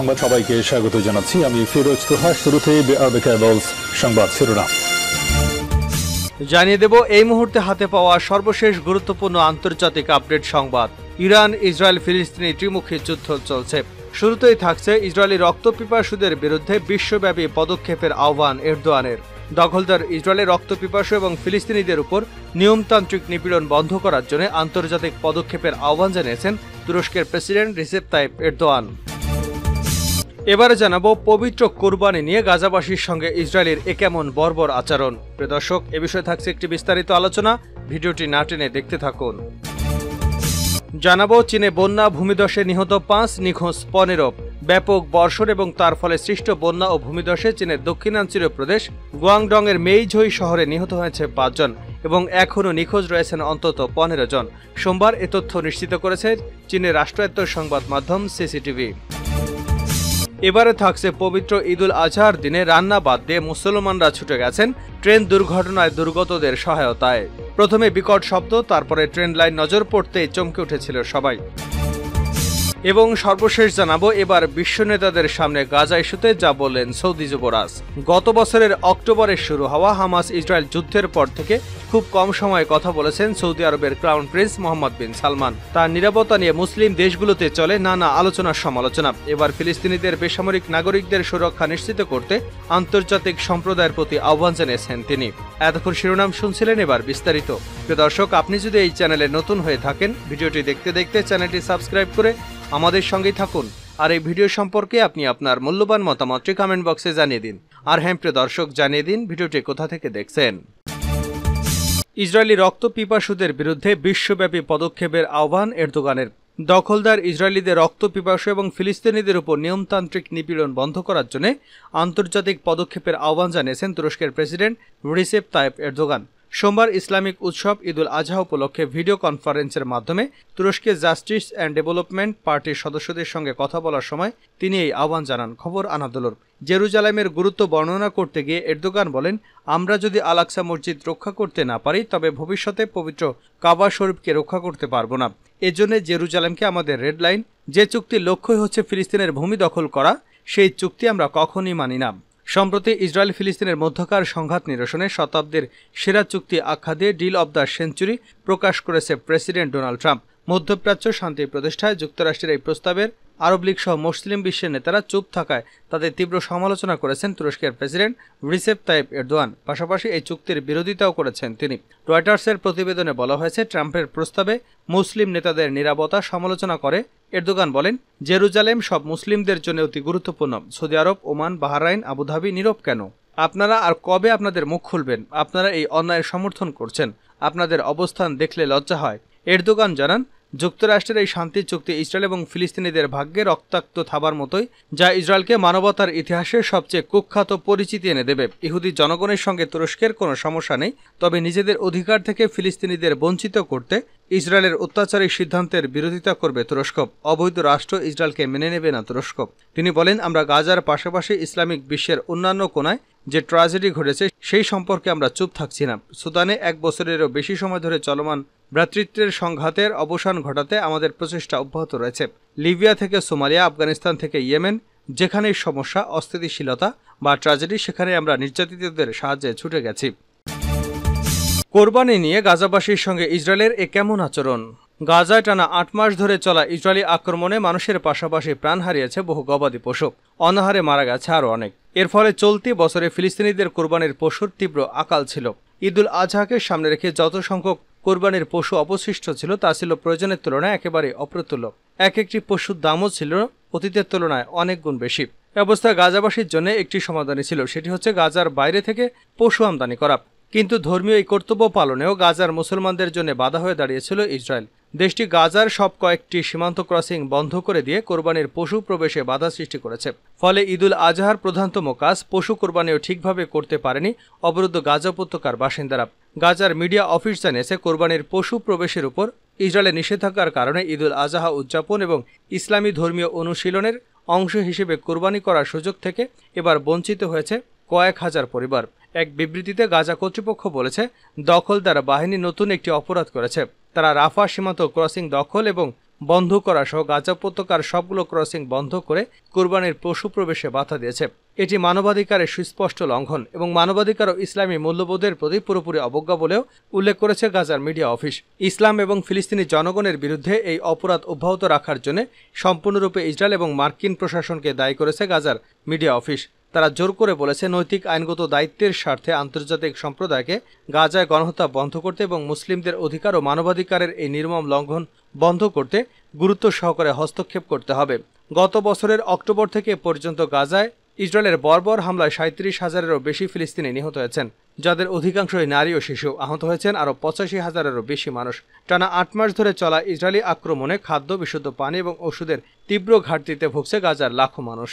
সংবাদ সবাইকে স্বাগত জানাচ্ছি। আমি ফিরোজ তোহা। শুরুতেই আরবে কেবলস সংবাদ শিরোনাম জানিয়ে দেব এই মুহূর্তে হাতে পাওয়া সর্বশেষ গুরুত্বপূর্ণ আন্তর্জাতিক আপডেট সংবাদ। ইরান ইসরায়েল ফিলিস্তিনি ত্রিমুখী যুদ্ধ চলছে। শুরুতেই থাকছে ইসরায়েলি রক্তপিপাসুদের বিরুদ্ধে বিশ্বব্যাপী পদক্ষেপের আহ্বান এরদোয়ানের। দখলদার ইসরায়েলের রক্তপিপাসু এবং ফিলিস্তিনিদের উপর নিয়মতান্ত্রিক নিপীড়ন বন্ধ করার জন্য আন্তর্জাতিক পদক্ষেপের আহ্বান জানিয়েছেন তুরস্কের প্রেসিডেন্ট রিসেপ তাইপ এরদোয়ান। এবারে জানাবো পবিত্র কোরবানি নিয়ে গাজাবাসীর সঙ্গে ইসরায়েলের এ কেমন বর্বর আচরণ। প্রিয় দর্শক, এ বিষয়ে থাকছে একটি বিস্তারিত আলোচনা, ভিডিওটি না টেনে দেখতে থাকুন। জানাবো চীনে বন্যা, ভূমিধসে নিহত 5, নিখোঁজ 15। ব্যাপক বর্ষণ এবং তার ফলে সৃষ্ট বন্যা ও ভূমিধসে চীনের দক্ষিণাঞ্চলীয় প্রদেশ গুয়াংডং এর মেইঝই শহরে নিহত হয়েছে 5 জন এবং এখনও নিখোঁজ রয়েছেন অন্তত 15 জন। সোমবার এ তথ্য নিশ্চিত করেছে চীনের রাষ্ট্রায়ত্ত সংবাদ মাধ্যম সিসিটিভি। এবারে থাকছে পবিত্র ঈদুল আজহার দিনে রান্না বাদ দিয়ে মুসলমানরা ছুটে গেছেন ট্রেন দুর্ঘটনায় দুর্গতদের সহায়তায়। প্রথমে বিকট শব্দ, তারপরে ট্রেন লাইন নজর পড়তেই চমকে উঠেছিল সবাই। এবং সর্বশেষ জানাবো এবার বিশ্ব নেতাদের সামনে গাজা ইস্যুতে যা বললেন সৌদি যুবরাজ। গত বছরের অক্টোবরে শুরু হওয়া হামাস ইসরায়েল যুদ্ধের পর থেকে খুব কম সময়ে কথা বলেছেন সৌদি আরবের ক্রাউন প্রিন্স মোহাম্মদ বিন সালমান। তার নিরাপত্তা নিয়ে মুসলিম দেশগুলোতে চলে নানা আলোচনা সমালোচনা। এবার ফিলিস্তিনিদের বেসামরিক নাগরিকদের সুরক্ষা নিশ্চিত করতে আন্তর্জাতিক সম্প্রদায়ের প্রতি আহ্বান জানিয়েছেন তিনি। এতক্ষণ শিরোনাম শুনছিলেন, এবার বিস্তারিত। প্রিয় দর্শক, আপনি যদি এই চ্যানেলে নতুন হয়ে থাকেন, ভিডিওটি দেখতে দেখতে চ্যানেলটি সাবস্ক্রাইব করে আমাদের সঙ্গেই থাকুন। আর এই ভিডিও সম্পর্কে আপনি আপনার মূল্যবান মতামতটি কমেন্ট বক্সে জানিয়ে দিন। আর হ্যাঁ প্রিয় দর্শক, জানিয়ে দিন ভিডিওটি কোথা থেকে দেখছেন। ইসরায়েলি রক্তপিপাসুদের বিরুদ্ধে বিশ্বব্যাপী পদক্ষেপের আহ্বান এরদোগানের। দখলদার ইসরায়েলিদের রক্তপিপাসু এবং ফিলিস্তিনিদের উপর নিয়মতান্ত্রিক নিপীড়ন বন্ধ করার জন্য আন্তর্জাতিক পদক্ষেপের আহ্বান জানিয়েছেন তুরস্কের প্রেসিডেন্ট রিসেপ তাইপ এরদোগান। সোমবার ইসলামিক উৎসব ঈদুল আজহা উপলক্ষে ভিডিও কনফারেন্সের মাধ্যমে তুরস্কের জাস্টিস অ্যান্ড ডেভেলপমেন্ট পার্টির সদস্যদের সঙ্গে কথা বলার সময় তিনি এই আহ্বান জানান। খবর আনাদোলর। জেরুজালেমের গুরুত্ব বর্ণনা করতে গিয়ে এরদোগান বলেন, আমরা যদি আল আকসা মসজিদ রক্ষা করতে না পারি তবে ভবিষ্যতে পবিত্র কাবা শরীফকে রক্ষা করতে পারবো না। এজন্য জেরুজালেমকে আমাদের রেড লাইন, যে চুক্তির লক্ষ্যই হচ্ছে ফিলিস্তিনের ভূমি দখল করা, সেই চুক্তি আমরা কখনই মানি না। সম্প্রতি ইসরায়েল ফিলিস্তিনের মধ্যকার সংঘাত নিরসনে শতাব্দীর সেরা চুক্তি আখ্যা দিয়ে ডিল অব দ্য সেঞ্চুরি প্রকাশ করেছে প্রেসিডেন্ট ডোনাল্ড ট্রাম্প। মধ্যপ্রাচ্য শান্তি প্রতিষ্ঠায় যুক্তরাষ্ট্রের এই প্রস্তাবের আরব লীগ সহ মুসলিম বিশ্বের নেতারা চুপ থাকায় তাদের তীব্র সমালোচনা করেছেন তুরস্কের প্রেসিডেন্ট রিসেপ তাইপ এরদোয়ান। পাশাপাশি এই চুক্তির বিরোধিতাও করেছেন তিনি। রয়টার্সের প্রতিবেদনে বলা হয়েছে, ট্রাম্পের প্রস্তাবে মুসলিম নেতাদের নিরাপত্তা সমালোচনা করে এরদোগান বলেন, জেরুজালেম সব মুসলিমদের জন্য অতি গুরুত্বপূর্ণ। সৌদি আরব, ওমান, বাহরাইন, আবুধাবি নীরব কেন? আপনারা আর কবে আপনাদের মুখ খুলবেন? আপনারা এই অন্যায়ের সমর্থন করছেন। আপনাদের অবস্থান দেখলে লজ্জা হয়। এরদোগান জানান, যুক্তরাষ্ট্রের এই শান্তি চুক্তি ইসরায়েল এবং ফিলিস্তিনিদের ভাগ্যে রক্তাক্ত থাবার মতোই, যা ইসরায়েলকে মানবতার ইতিহাসে সবচেয়ে কুখ্যাত পরিচিতি এনে দেবে। ইহুদি জনগণের সঙ্গে তুরস্কের কোনো সমস্যা নেই, তবে নিজেদের অধিকার থেকে ফিলিস্তিনিদের বঞ্চিত করতে ইসরায়েলের অত্যাচারী সিদ্ধান্তের বিরোধিতা করবে তুরস্ক। অবৈধ রাষ্ট্র ইসরায়েলকে মেনে নেবে না তুরস্ক। তিনি বলেন, আমরা গাজার পাশাপাশি ইসলামিক বিশ্বের অন্যান্য কোণায় যে ট্র্যাজেডি ঘটেছে সেই সম্পর্কে আমরা চুপ থাকছি না। সুদানে 1 বছরেরও বেশি সময় ধরে চলমান ভ্রাতৃত্বের সংঘাতের অবসান ঘটাতে আমাদের প্রচেষ্টা অব্যাহত রয়েছে। লিবিয়া থেকে সোমালিয়া, আফগানিস্তান থেকে ইয়েমেন, যেখানেই সমস্যা, অস্থিতিশীলতা বা ট্র্যাজেডি, সেখানে আমরা নির্যাতিতদের সাহায্যে ছুটে গেছি। কোরবানি নিয়ে গাজাবাসীর সঙ্গে ইসরায়েলের এ কেমন আচরণ? গাজায় টানা 8 মাস ধরে চলা ইসরায়েলি আক্রমণে মানুষের পাশাপাশি প্রাণ হারিয়েছে বহু গবাদি পশু, অনাহারে মারা গেছে আরও অনেক। এর ফলে চলতি বছরে ফিলিস্তিনিদের কোরবানির পশুর তীব্র আকাল ছিল। ঈদুল আজহাকে সামনে রেখে যত সংখ্যক কোরবানির পশু অবশিষ্ট ছিল তা ছিল প্রয়োজনের তুলনায় একেবারে অপ্রতুল্য। একটি পশুর দামও ছিল অতীতের তুলনায় অনেক গুণ বেশি। অবস্থায় গাজাবাসীর জন্য একটি সমাধানই ছিল, সেটি হচ্ছে গাজার বাইরে থেকে পশু আমদানি করা। কিন্তু ধর্মীয় এই কর্তব্য পালনেও গাজার মুসলমানদের জন্য বাধা হয়ে দাঁড়িয়েছিল ইসরায়েল। দেশটি গাজার সব কয়েকটি সীমান্ত ক্রসিং বন্ধ করে দিয়ে কোরবানির পশু প্রবেশে বাধা সৃষ্টি করেছে। ফলে ঈদুল আজহার প্রধানতম কাজ পশু কোরবানিও ঠিকভাবে করতে পারেনি অবরুদ্ধ গাজা উপত্যকার বাসিন্দারা। গাজার মিডিয়া অফিস জানিয়েছে, কোরবানির পশু প্রবেশের উপর ইসরায়েলের নিষেধাজ্ঞার কারণে ঈদুল আজহা উদযাপন এবং ইসলামী ধর্মীয় অনুশীলনের অংশ হিসেবে কোরবানি করার সুযোগ থেকে এবার বঞ্চিত হয়েছে কয়েক হাজার পরিবার। এক বিবৃতিতে গাজা কর্তৃপক্ষ বলেছে, দখলদার বাহিনী নতুন একটি অপরাধ করেছে। তারা রাফা সীমান্ত ক্রসিং দখল এবং বন্ধ করা সহ গাজা উপত্যকার সবগুলো ক্রসিং বন্ধ করে কুরবানির পশু প্রবেশে বাধা দিয়েছে। এটি মানবাধিকারের সুস্পষ্ট লঙ্ঘন এবং মানবাধিকার ও ইসলামী মূল্যবোধের প্রতি পুরোপুরি অবজ্ঞা বলেও উল্লেখ করেছে গাজার মিডিয়া অফিস। ইসলাম এবং ফিলিস্তিনি জনগণের বিরুদ্ধে এই অপরাধ অব্যাহত রাখার জন্য সম্পূর্ণরূপে ইসরায়েল এবং মার্কিন প্রশাসনকে দায়ী করেছে গাজার মিডিয়া অফিস। তারা জোর করে বলেছে, নৈতিক আইনগত দায়িত্বের স্বার্থে আন্তর্জাতিক সম্প্রদায়কে গাজায় গণহত্যা বন্ধ করতে এবং মুসলিমদের অধিকার ও মানবাধিকারের এই নির্মম লঙ্ঘন বন্ধ করতে গুরুত্ব সহকারে হস্তক্ষেপ করতে হবে। গত বছরের অক্টোবর থেকে পর্যন্ত গাজায় ইসরায়েলের বর্বর হামলায় 37,000-এরও বেশি ফিলিস্তিনি নিহত হয়েছেন, যাদের অধিকাংশই নারী ও শিশু। আহত হয়েছেন আরও 85,000-এরও বেশি মানুষ। টানা 8 মাস ধরে চলা ইসরায়েলি আক্রমণে খাদ্য, বিশুদ্ধ পানি এবং ওষুধের তীব্র ঘাটতিতে ভুগছে গাজার লাখো মানুষ।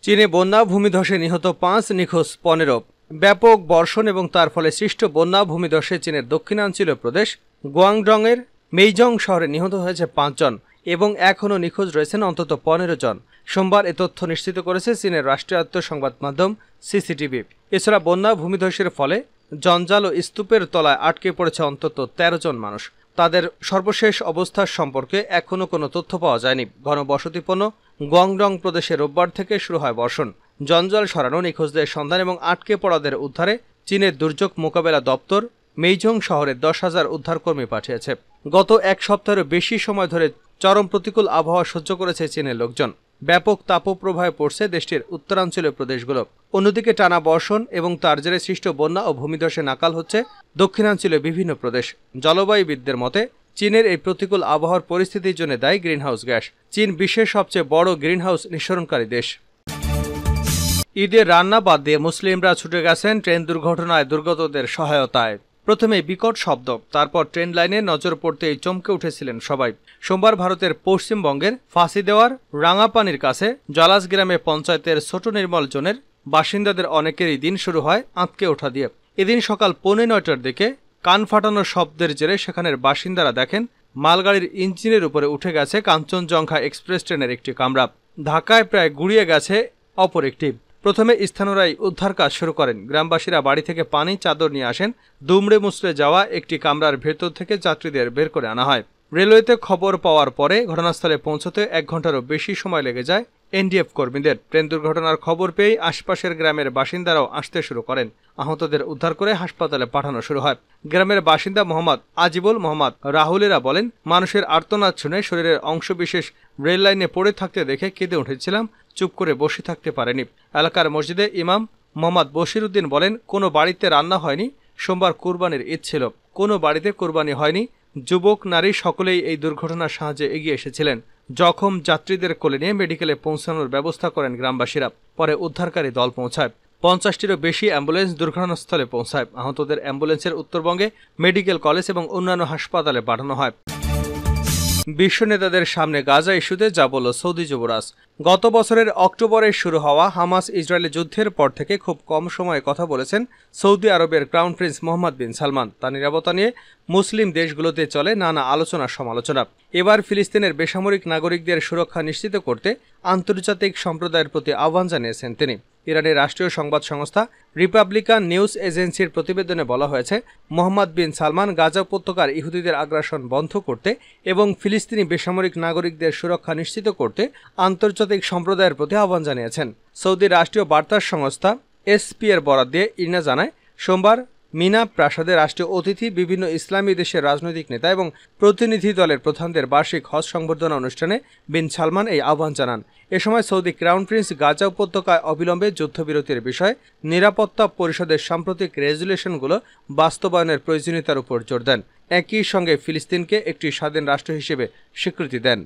চীনে বন্যা ভূমিধসে নিহত 5, নিখোঁজ 15। ব্যাপক বর্ষণ এবং তার ফলে সৃষ্ট বন্যা ভূমিধসে চীনের দক্ষিণাঞ্চলীয় প্রদেশ গুয়াংডংয়ের মেইজং শহরে নিহত হয়েছে 5 জন এবং এখনও নিখোঁজ রয়েছেন অন্তত 15 জন। সোমবার এ তথ্য নিশ্চিত করেছে চীনের রাষ্ট্রায়ত্ত সংবাদ মাধ্যম সিসিটিভি। এছাড়া বন্যা ভূমিধসের ফলে জঞ্জাল ও স্তূপের তলায় আটকে পড়েছে অন্তত 13 জন মানুষ। তাদের সর্বশেষ অবস্থার সম্পর্কে এখনও কোনো তথ্য পাওয়া যায়নি। ঘনবসতিপূর্ণ গুয়াংডং প্রদেশে রোববার থেকে শুরু হয় বর্ষণ। জঞ্জাল সরানো, নিখোঁজদের সন্ধান এবং আটকে পড়াদের উদ্ধারে চীনের দুর্যোগ মোকাবেলা দপ্তর মেইজং শহরে 10,000 উদ্ধারকর্মী পাঠিয়েছে। গত এক সপ্তাহেরও বেশি সময় ধরে চরম প্রতিকূল আবহাওয়া সহ্য করেছে চীনের লোকজন। ব্যাপক তাপপ্রবাহে পড়ছে দেশটির উত্তরাঞ্চলীয় প্রদেশগুলো। অন্যদিকে টানা বর্ষণ এবং তার জেরে সৃষ্ট বন্যা ও ভূমিধসে নাকাল হচ্ছে দক্ষিণাঞ্চলীয় বিভিন্ন প্রদেশ। জলবায়ুবিদদের মতে চীনের এই প্রতিকূল আবহাওয়ার পরিস্থিতির জন্য দায়ী গ্রিনহাউস গ্যাস। চীন বিশ্বের সবচেয়ে বড় গ্রিনহাউস নিঃসরণকারী দেশ। ঈদের রান্না বাদ দিয়ে মুসলিমরা ছুটে গেছেন ট্রেন দুর্ঘটনায় দুর্গতদের সহায়তায়। প্রথমে বিকট শব্দ, তারপর ট্রেন লাইনে নজর পড়তেই চমকে উঠেছিলেন সবাই। সোমবার ভারতের পশ্চিমবঙ্গের ফাঁসি দেওয়ার রাঙাপানির কাছে জলাস গ্রামে পঞ্চায়েতের ছোট নির্মল জোনের বাসিন্দাদের অনেকেরই দিন শুরু হয় আঁতকে ওঠা দিয়ে। এদিন সকাল 9:45টার দিকে কান ফাটানোর শব্দের জেরে সেখানের বাসিন্দারা দেখেন মালগাড়ির ইঞ্জিনের উপরে উঠে গেছে কাঞ্চনজঙ্ঘা এক্সপ্রেস ট্রেনের একটি কামরা। ঢাকায় প্রায় গুড়িয়ে গেছে অপর একটি। প্রথমে স্থানীয়রাই উদ্ধার কাজ শুরু করেন। গ্রামবাসীরা বাড়ি থেকে পানি, চাদর নিয়ে আসেন। দুমড়ে মুচড়ে যাওয়া একটি কামরার ভেতর থেকে যাত্রীদের বের করে আনা হয়। রেলওয়েতে খবর পাওয়ার পরে ঘটনাস্থলে পৌঁছতে 1 ঘন্টারও বেশি সময় লেগে যায় এনডিএফ কর্মীদের। ট্রেন দুর্ঘটনার খবর পেয়েই আশপাশের গ্রামের বাসিন্দারাও আসতে শুরু করেন। আহতদের উদ্ধার করে হাসপাতালে পাঠানো শুরু হয়। গ্রামের বাসিন্দা মোহাম্মদ আজিবুল, মোহাম্মদ রাহুলেরা বলেন, মানুষের আর্তনাদ শুনে শরীরের অংশবিশেষ রেল লাইনে পড়ে থাকতে দেখে কেঁদে উঠেছিলাম, চুপ করে বসে থাকতে পারেনি। এলাকার মসজিদে ইমাম মোহাম্মদ বশির উদ্দিন বলেন, কোনো বাড়িতে রান্না হয়নি, সোমবার কুরবানির ঈদ ছিল, কোনো বাড়িতে কুরবানি হয়নি। যুবক, নারী সকলেই এই দুর্ঘটনার সাহায্যে এগিয়ে এসেছিলেন। জখম যাত্রীদের কোলে নিয়ে মেডিকেলে পৌঁছানোর ব্যবস্থা করেন গ্রামবাসীরা। পরে উদ্ধারকারী দল পৌঁছায়। 50টিরও বেশি অ্যাম্বুলেন্স দুর্ঘটনাস্থলে পৌঁছায়। আহতদের অ্যাম্বুলেন্সের উত্তরবঙ্গে মেডিকেল কলেজ এবং অন্যান্য হাসপাতালে পাঠানো হয়। বিশ্ব নেতাদের সামনে গাজা ইস্যুতে যা বলল সৌদি যুবরাজ। গত বছরের অক্টোবরে শুরু হওয়া হামাস ইসরায়েলি যুদ্ধের পর থেকে খুব কম সময়ে কথা বলেছেন সৌদি আরবের ক্রাউন প্রিন্স মোহাম্মদ বিন সালমান। তার নিরাপত্তা নিয়ে মুসলিম দেশগুলোতে চলে নানা আলোচনা সমালোচনা। এবার ফিলিস্তিনের বেসামরিক নাগরিকদের সুরক্ষা নিশ্চিত করতে আন্তর্জাতিক সম্প্রদায়ের প্রতি আহ্বান জানিয়েছেন তিনি। ইরানের রাষ্ট্রীয় সংবাদ সংস্থা রিপাবলিকান নিউজ এজেন্সির প্রতিবেদনে বলা হয়েছে, মোহাম্মদ বিন সালমান গাজা উপত্যকার ইহুদিদের আগ্রাসন বন্ধ করতে এবং ফিলিস্তিনি বেসামরিক নাগরিকদের সুরক্ষা নিশ্চিত করতে আন্তর্জাতিক সম্প্রদায়ের প্রতি আহ্বান জানিয়েছেন। সৌদি রাষ্ট্রীয় বার্তা সংস্থা এসপি এর বরাত দিয়ে ইরনা জানায়, সোমবার মিনা প্রাসাদে রাষ্ট্রীয় অতিথি, বিভিন্ন ইসলামী দেশের রাজনৈতিক নেতা এবং প্রতিনিধি দলের প্রধানদের বার্ষিক হজ সংবর্ধনা অনুষ্ঠানে বিন সালমান এই আহ্বান জানান। এ সময় সৌদি ক্রাউন প্রিন্স গাজা উপত্যকায় অবিলম্বে যুদ্ধবিরতির বিষয়ে নিরাপত্তা পরিষদের সাম্প্রতিক রেজুলেশনগুলো বাস্তবায়নের প্রয়োজনীয়তার উপর জোর দেন। একই সঙ্গে ফিলিস্তিনকে একটি স্বাধীন রাষ্ট্র হিসেবে স্বীকৃতি দেন।